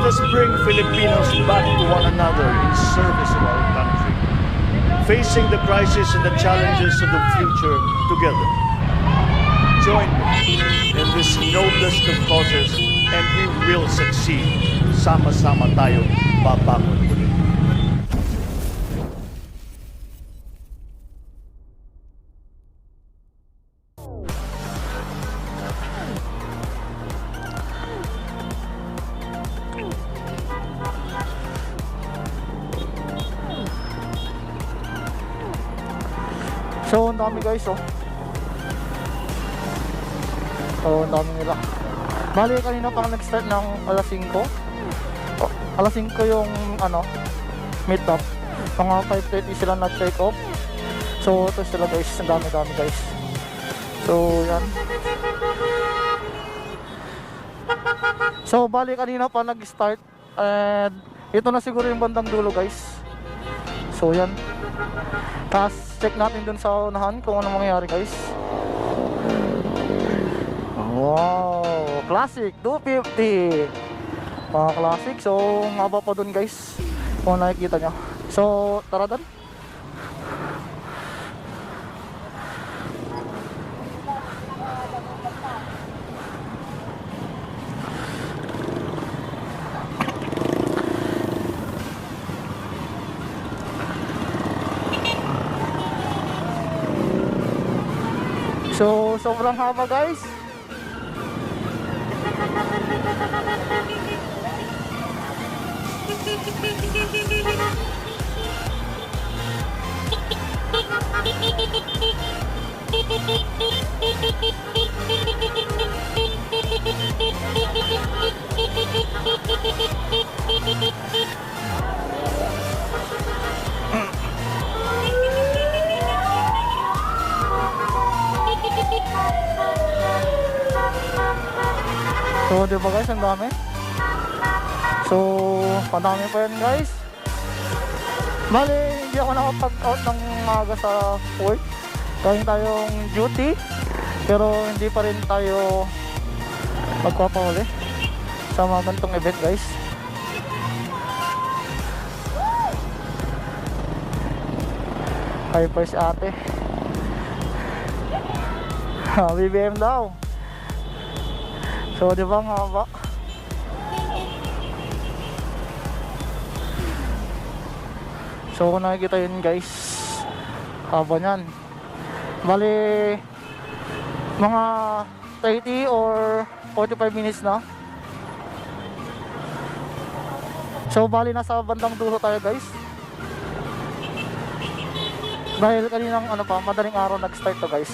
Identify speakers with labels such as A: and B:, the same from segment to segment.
A: us bring Filipinos back to one another in service of our country, facing the crisis and the challenges of the future together. Join me in this noblest of causes and we will succeed. Sama-sama tayo babangon ulit.
B: So, ang dami guys, oh. So, ang dami nila. Bali, kanina pang nag-start ng alas 5. Oh, alas 5 yung, meet up. Mga 5:30 sila nag-take off. So, ito sila guys. Ang dami-dami guys. So, yan. So, bali, kanina pa nag-start. And, ito na siguro yung bandang dulo guys. So, yan. Tapos, check natin dun sa unahan kung ano mangyayari guys. Wow, classic 250. Mga classic. So, haba pa dun guys kung nakikita nyo. So, tara dun. So, sobrang haba guys. So, diba guys, ang dami. So, padami pa yan guys. Bali, hindi ako nakapag-out ng maga sa work. Gawin tayong duty, pero hindi pa rin tayo magpapahuli sa mga ganitong event guys. Hyper si ate. BBM daw. So, di ba nga ba? So, kung nakikita yun guys, haba nyan. Bali, mga 30 or 45 minutes na. So, bali nasa bandang dulo tayo guys. Dahil kaninang madaling araw nag-start to guys.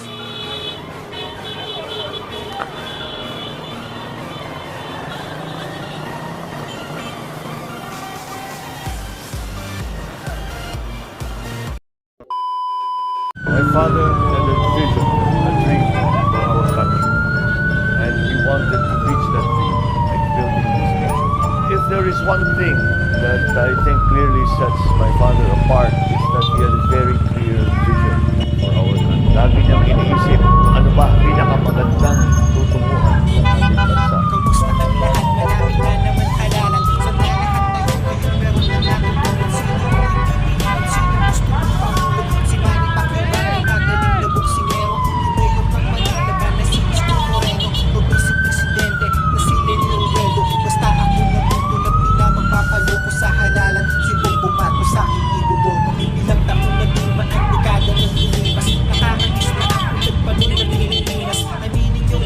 A: My father had a vision, a dream for our country, and he wanted to reach that dream by building this nation. If there is one thing that I think clearly sets my father apart, is that he had a very clear vision for our country. Lagi niyang iniisip, ano ba ang pinakamagandang tutunguhan ng ating bansa.
C: Kamusta ang lahat? Marami na naman halalan. Sa lahat tayo ngayon, meron na natin kung sino ang pipiliin, sino gusto ng Pangulo. Si Manny Pacquiao, magaling na boksingero. Tumayo kang manalaban na si Isto Moreno. O presidente na si Lenin Robredo. Basta ako natutunag nila magpapaloko sa halalan. Sino bumato sa aking iboboto. Ilang taon na di dekada ng inipas. Nakakagis na ako nagpanood ng Pilipinas. Aminin yung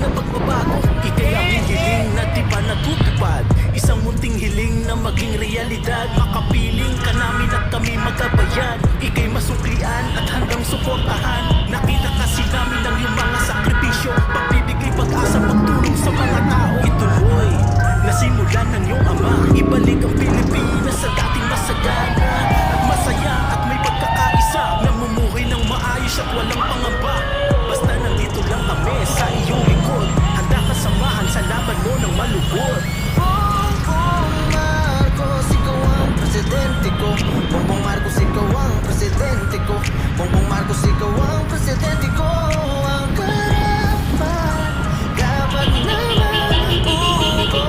D: na pagbabago, ika'y aming hiling na di pa natutupad. Isang munting hiling na maging realidad. Makapiling ka namin at kami magkabayan. Ika'y masuklian at hanggang suportahan. Nakita kasi namin ang iyong mga sakripisyo, pagbibigay pag-asa, pagtulong sa mga tao. Ituloy, nasimulan ng iyong ama. Ibalik ang Pilipinas sa dating masagana at masaya at may pagkakaisa. Namumuhay ng maayos at walang pangamba. Basta nandito lang kami sa iyong likod. Handa ka samahan sa laban mo ng malugod.
C: Bongbong Marcos, ikaw ang presidente ko. Bongbong Marcos, ikaw ang presidente ko. Bongbong Marcos, ikaw ang presidente ko. Ang karapat, dapat naman uko.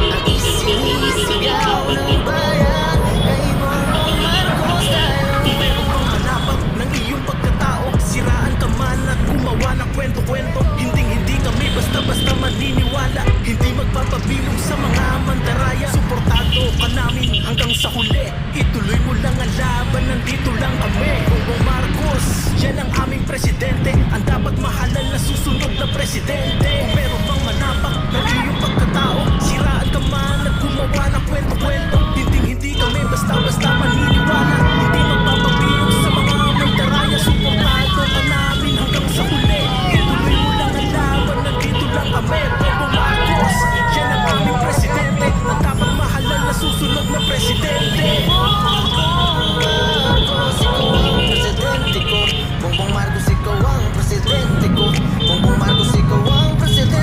C: Ang isisigaw ng bayan, kay Bongbong Marcos tayo.
D: Meron bang manapak ng iyong pagkatao? Siraan ka man at gumawa ng kwento-kwento. Hindi kami basta-basta maniniwala. Hindi magpapabilog sa mga mandaraya. Suportado ka namin hanggang sa huli. Ituloy mo lang ang laban, nandito lang kami. Bongbong Marcos, yan ang aming presidente. Ang dapat mahalal na susunod na presidente. Meron bang manapak ng iyong pagkatao? Siraan ka man at gumawa ng kwento-kwento. Hindi kami basta-basta maniniwala. Hindi magpapabilog sa mga mandaraya. Suportado ka namin hanggang sa huli. Ituloy mo lang ang laban, nandito lang kami. Bongbong Marcos, yan ang aming presidente. Ang dapat mahalal na susunod na presidente.
C: Bongbong Marcos, ikaw ang presidente ko. Bongbong Marcos, ikaw ang presidente ko. Bongbong Marcos, ikaw ang presidente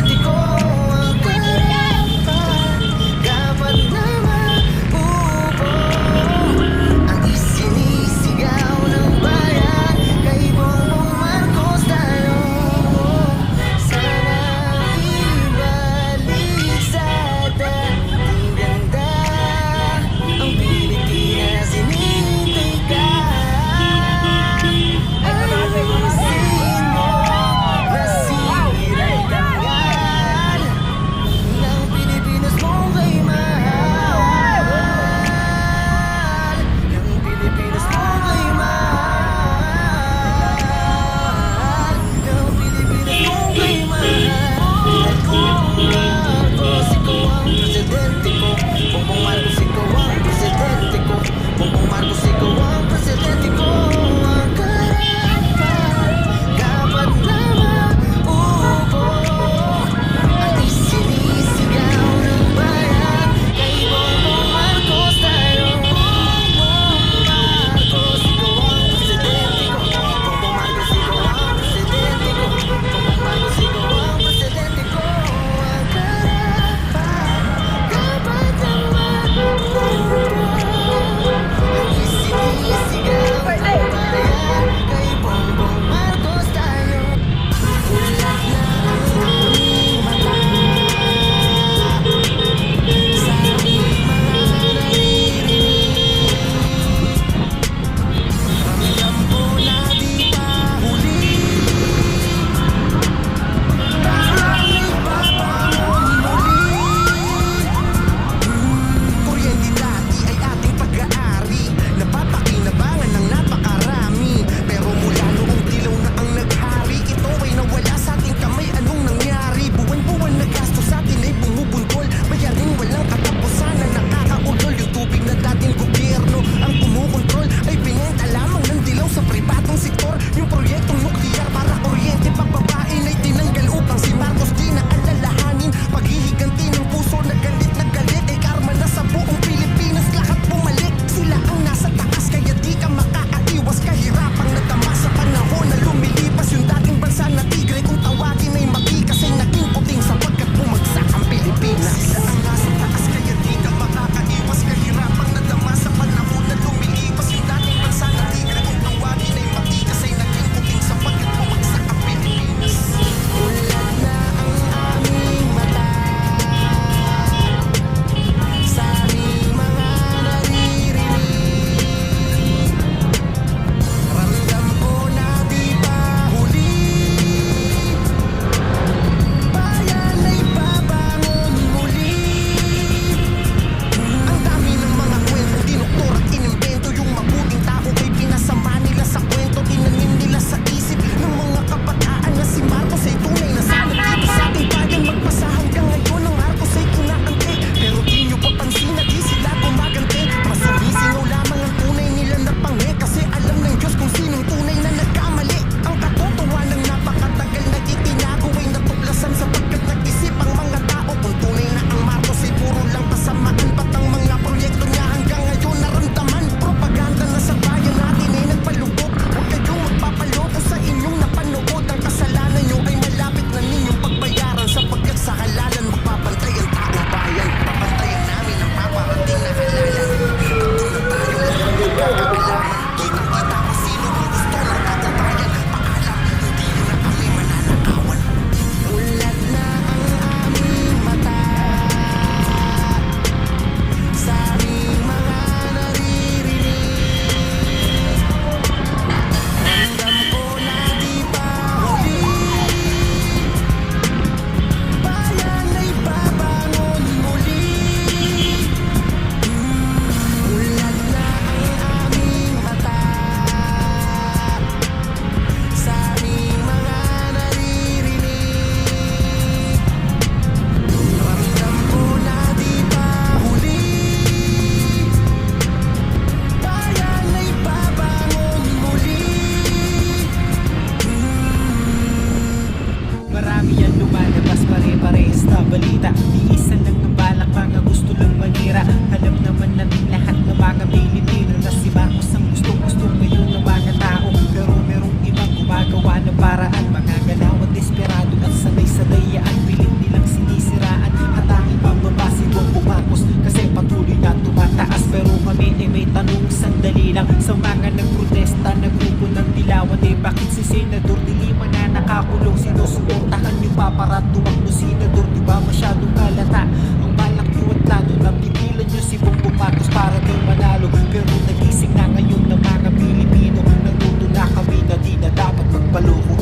C: Lalabas pare-parehas na balita. Di isa lang ang balak, mga gusto lang manira. Alam naman natin lahat ng mga Pilipino na si Marcos ang gusto ngayon ng mga tao. Pero merong ibang gumagawa ng paraan, mga galaw at desperado at sanay-sanayaan. Pilit nilang sinisiraan at tanging pababa si Bongbong Marcos kasi patuloy na tumataas. Pero kami may tanong sandali lang sa mga nagprotesta na grupo ng Dilawan. Bakit si Senador De Lima na nakakulong sinusuportahan niyo pa para tumakbo Senador? Di ba masyadong halata ang balak niyo at plano na pipilan niyo si Bongbong Marcos para di manalo? Pero nagising na ngayon ng mga Pilipino, natuto na kami na di na dapat magpaloko.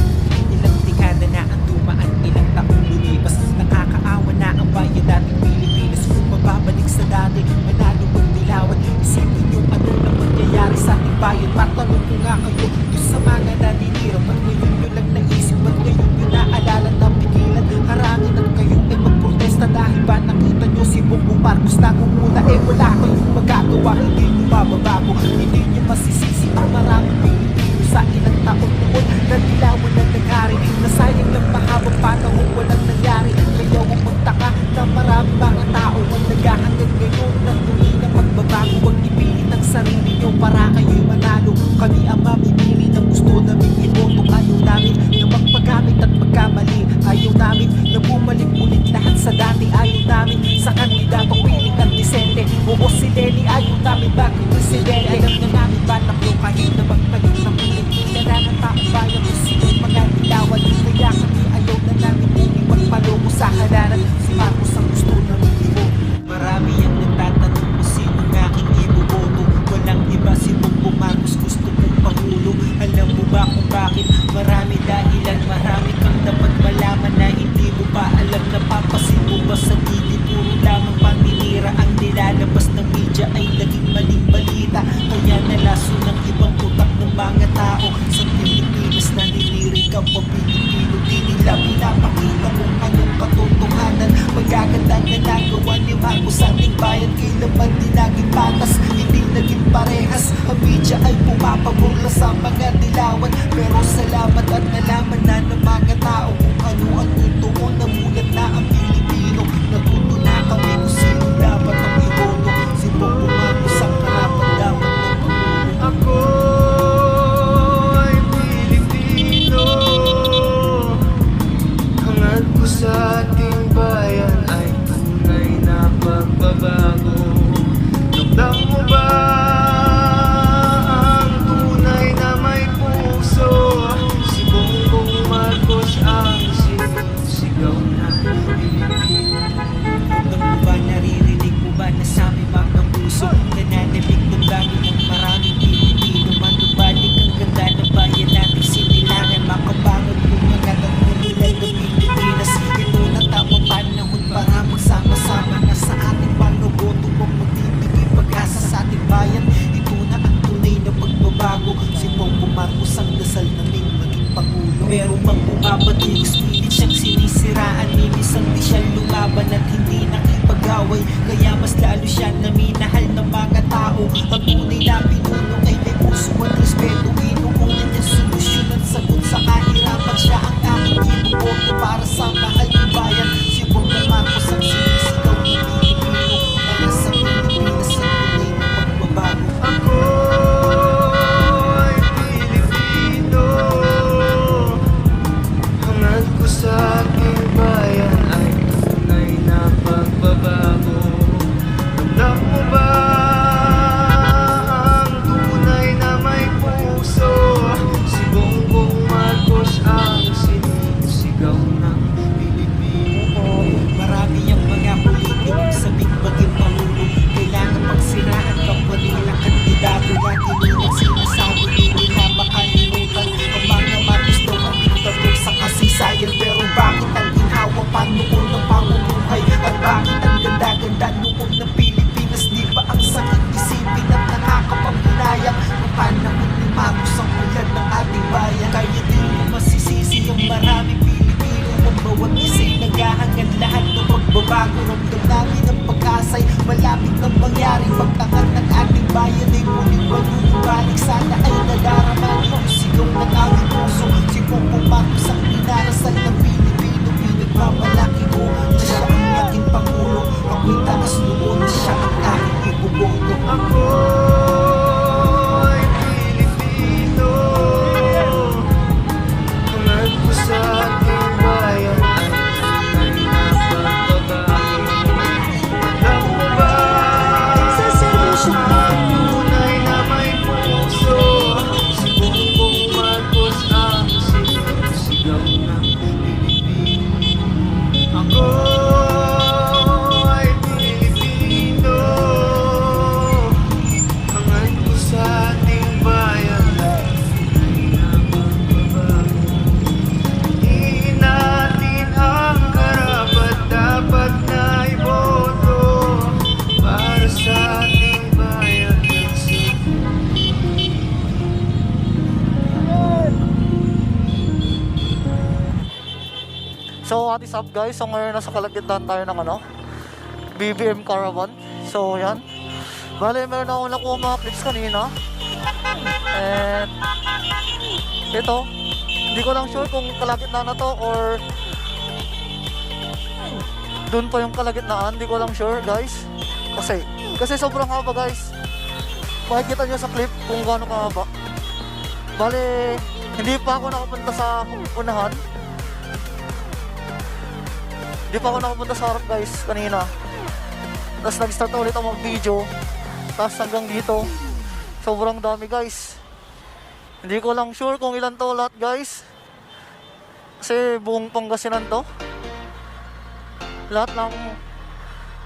C: Ilang dekada na ang dumaan, ilang taong lumipas, nakakaawa na ang bayan dating Pilipinas. Kung mababalik sa dati, manalo ang Dilawan, isipin niyo ano na mangyayari sa ating bayan. Matanong ko nga kayo, doon sa mga naninira, ba't ngayon nyo lang naisip, ba't ngayon nyo naalala na pigilan? Harangin at kayo ay magprotesta dahil ba nakita nyo si Bongbong Marcos nangunguna? Wala kayong magagawa, hindi nyo mababago, hindi nyo masisisi ang maraming Pilipino sa ilang taon noon na Dilawan na naghari. Nasayang lang mahabang panahon walang nangyari. Kaya huwag magtaka na marami mga tao ang naghahangad ngayon na tuloy na magbabago. Huwag ipilit ang sarili nyo para kayo'y manalo. Kami ang mamimili ng gusto naming iboto. Ayaw namin na magpagamit at magkamali. Ayaw namin na bumalik ulit lahat sa dati. Ayaw namin sa kandidatong piling at disente. Oo, si Lenny, ayaw namin bagong presidente. Alam na namin balak nyo kahit na magpalit ng Pilipina na ng taong bayan kung sino'y mga Dilawan. Kaya kami ayaw na namin hindi magpaloko sa halaran. Si Marcos ang gusto namin iboto. Marami ang nagtatanong kung sino ng aking iboboto. Walang iba, si Bongbong Marcos gusto kong pangulo. Alam mo ba kung bakit? Marami dahilan, marami kang dapat malaman na hindi mo pa alam. Napapasin mo ba sa TV? Puro lamang paninira ang nilalabas ng media ay naging maling balita. Kaya nalaso ng ibang utak ng mga tao. Sa Pilipinas naninirig ka pa Pilipino. Di nila pinapakita kung anong katotohanan. Magaganda na nagawa ni Marcos sa ating bayan. Kailan man di naging patas, hindi naging parehas. Ang media ay pumapaburla sa mga Dilawan. Pero salamat at nalaman na ng mga tao kung ano ang totoo. Namulat na ang Pilipino. Natuto na kami kung sino dapat ang iboto. Si Bongbong Marcos ang karapat dapat ng pangulo.
A: Ako ay Pilipino. Hangat ko sa ating bayan ay tunay na pagbabago. Ramdam mo ba ang tunay na may puso? Si Bongbong Marcos ang sinisigaw na Pilipino.
C: Ramdam mo ba, naririnig mo ba na sa aming mga puso nananabik ng bago ng maraming Pilipino? Manubalik ang ganda ng bayan natin sinilangan. Makabangon kung mga tanong nila ng Pilipinas. Ito na tao
A: Ako ay Pilipino. Tulad ko sa ating bayan ay napagbabago. Alam mo ba? Tunay na may puso. Si Bongbong Marcos ang sigaw ng Pilipino. Ako ay Pilipino. Hangat ko sa ating bayan ay napagbabago. Hindi natin ang karapat-dapat na iboto para sa ating bayan.
B: So what is up guys? So ngayon nasa kalagitnaan tayo ng BBM Caravan. So yan. Bale meron ako nakuha mga clips kanina. And ito, hindi ko lang sure kung kalagitnaan na to or dun pa yung kalagitnaan. Hindi ko lang sure guys. Kasi sobrang haba guys. Makikita nyo sa clip kung gaano kahaba. Bale, hindi pa ako nakapunta sa unahan. Hindi pa ako nakapunta sa harap guys kanina. Tapos nag-start ulit ako mag-video. Tapos hanggang dito. Sobrang dami guys. Hindi ko lang sure kung ilan to lahat guys. Kasi buong Pangasinan to. Lahat ng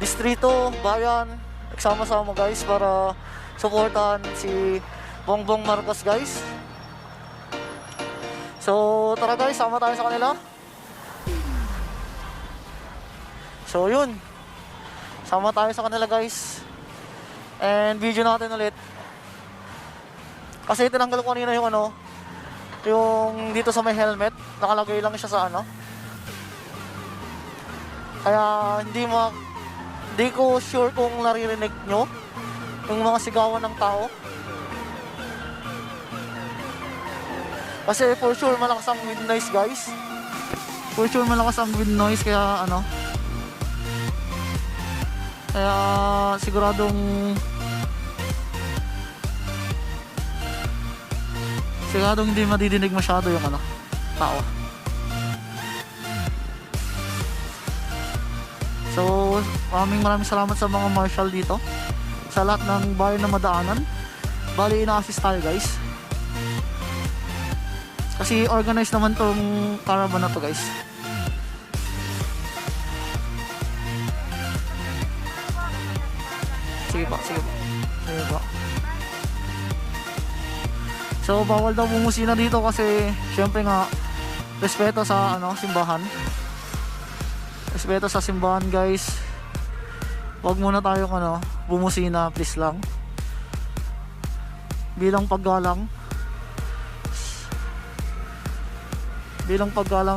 B: distrito, bayan, nagsama-sama guys para supportahan si Bongbong Marcos guys. So tara guys, sama tayo sa kanila. So yun, sama tayo sa kanila guys. And video natin ulit. Kasi tinanggal ko kanina yung yung dito sa may helmet. Nakalagay lang siya sa Kaya hindi ko sure kung naririnig nyo yung mga sigawan ng tao. Kasi for sure malakas ang wind noise guys. For sure malakas ang wind noise kaya Kaya siguradong hindi madidinig masyado yung tao. So maraming salamat sa mga marshal dito sa lahat ng bayan na madaanan. Bali ina-assist tayo guys. Kasi organized naman tong caravan na to guys. Sige pa. So bawal daw bumusina dito kasi syempre nga respeto sa simbahan. Respeto sa simbahan guys. Wag muna tayong bumusina please lang. Bilang paggalang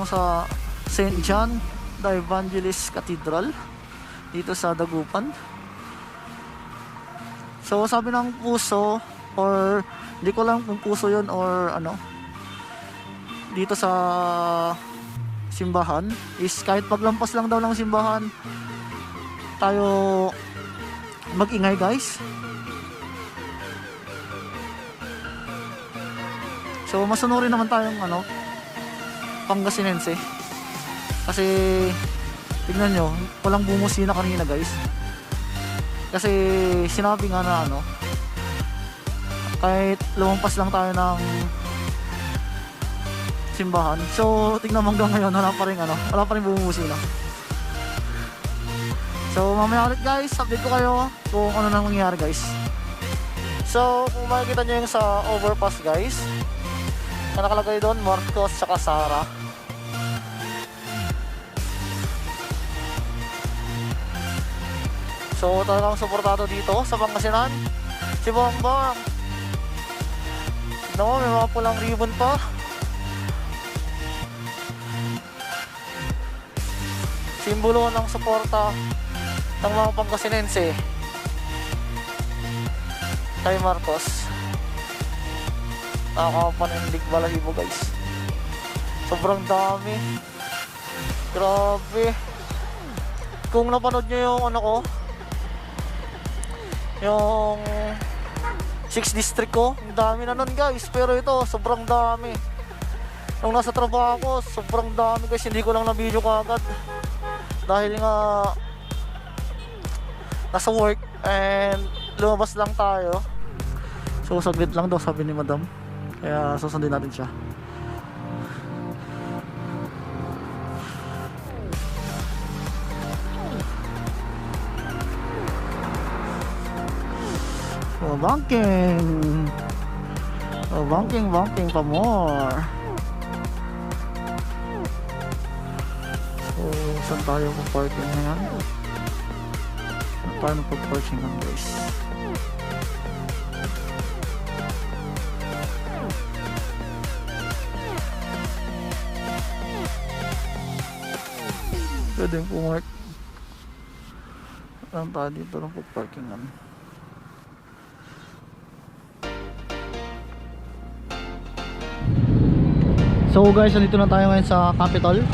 B: sa St. John the Evangelist Cathedral dito sa Dagupan. So sabi ng puso or hindi ko lang kung puso yun or dito sa simbahan is kahit paglampas lang daw ng simbahan tayo mag-ingay guys. So masunurin naman tayong Pangasinense kasi tignan nyo walang bumusina kanina guys. Kasi sinabi nga na kahit lumampas lang tayo ng simbahan. So tingnan mo hanggang ngayon wala pa rin bumusina. So mamaya ulit guys, update ko kayo kung ano nang mangyayari guys. So kung makikita nyo yung sa overpass guys, na nakalagay doon Marcos tsaka Sara. So talagang suportado dito sa Pangasinan si Bongbong. Tignan mo, may mga pulang ribbon pa. Simbolo ng suporta ng mga Pangasinense kay Marcos. Nakakapanindig balahibo guys. Sobrang dami. Grabe. Kung napanood nyo yung yung 6 district ko. Ang dami na nun guys, pero ito sobrang dami. Nung nasa trabaho ko, sobrang dami guys, hindi ko lang na video kagad dahil nga nasa work and lumabas lang tayo. So saglit lang daw sabi ni madam, kaya susundin natin siya. Oh, banking. Oh, banking pa more. So, saan tayo parking ngayon? Saan tayo magpa-parking ngayon guys? Pwede yung pumark. Saan tayo dito ng pag-parking ngayon? So guys, nandito na tayo ngayon sa Capitol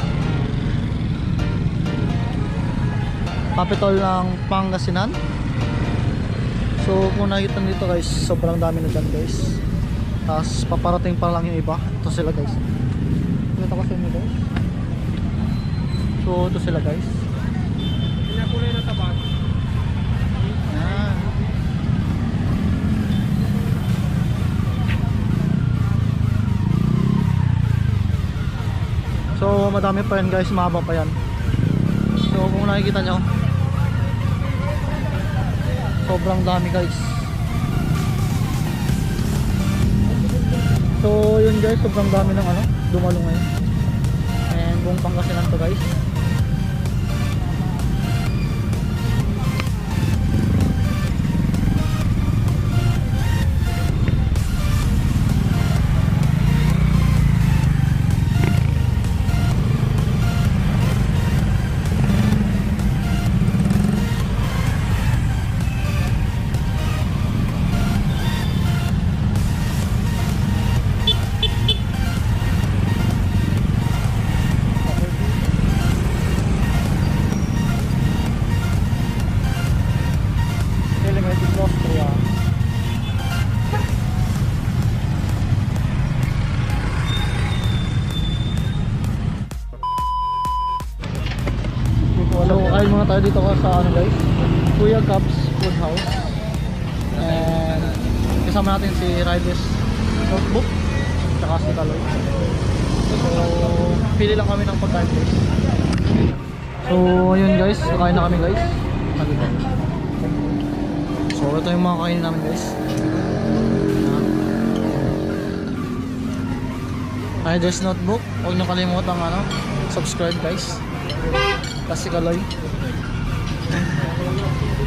B: ng Pangasinan. So kung nakikita dito guys, sobrang dami na dyan guys. Tapos paparating pa lang yung iba. Ito sila guys. Ito kasi nyo guys. So ito sila guys.
C: Pinakulay na tabag.
B: Yan. So madami pa yan guys, mahaba pa yan. So kung nakikita nyo, sobrang dami guys. So yun guys, sobrang dami ng dumalo ngayon. And buong Pangasinan to guys. So kain muna tayo dito sa guys, Kuya Cubs Food House. And kasama natin si Riders Notebook tsaka si Kaloy. So pili lang kami ng pagkain guys. So yun guys, kakain na kami guys. So ito yung mga kainin namin guys. Riders Notebook, huwag nyo kalimutan subscribe guys. Kasi Kaloy,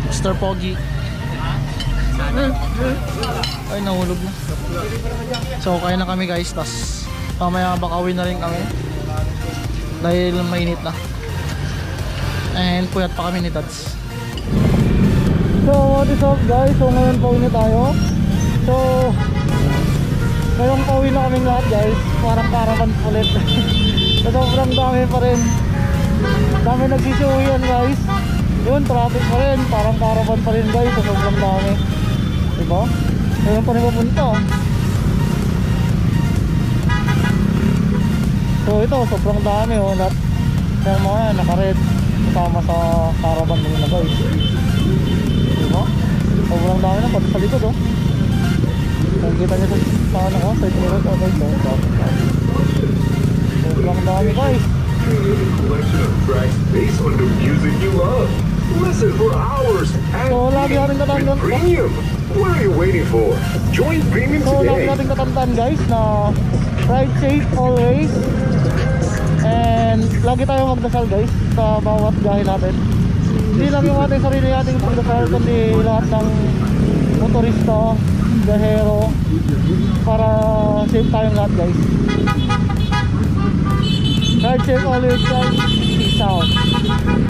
B: Mr. Pogi. Ay, nahulog na. So kaya na kami guys. Tas mamaya bakawin na rin kami dahil mainit na. And puyat pa kami ni Dads. So what is up guys? So ngayon pauwi na tayo. So ngayon pauwi na kaming lahat guys. Parang caravan ulit. So sobrang dami pa rin. Dami nagsisiuyan guys. Yun, traffic pa rin. Parang caravan pa rin guys. So sobrang dami. Diba? Ngayon pa rin papunta. So ito, sobrang dami lahat. Kaya mga naka-red kasama sa caravan nila guys. Diba? Sobrang dami na pati sa likod nakikita nyo sa side mirror guys. Sobrang dami guys.
E: Collection of tracks based on the music you love. Listen for hours and
B: So lagi natin tatandaan
E: premium. What are you waiting for? Join Premium
B: So lagi
E: today.
B: natin tatandaan guys na ride safe always. And lagi tayong magdasal guys sa bawat biyahe natin. Hindi lang yung ating sarili nating pagdasal, kundi lahat ng motorista, gahero, para safe tayong lahat guys. Ride safe always guys. Peace out.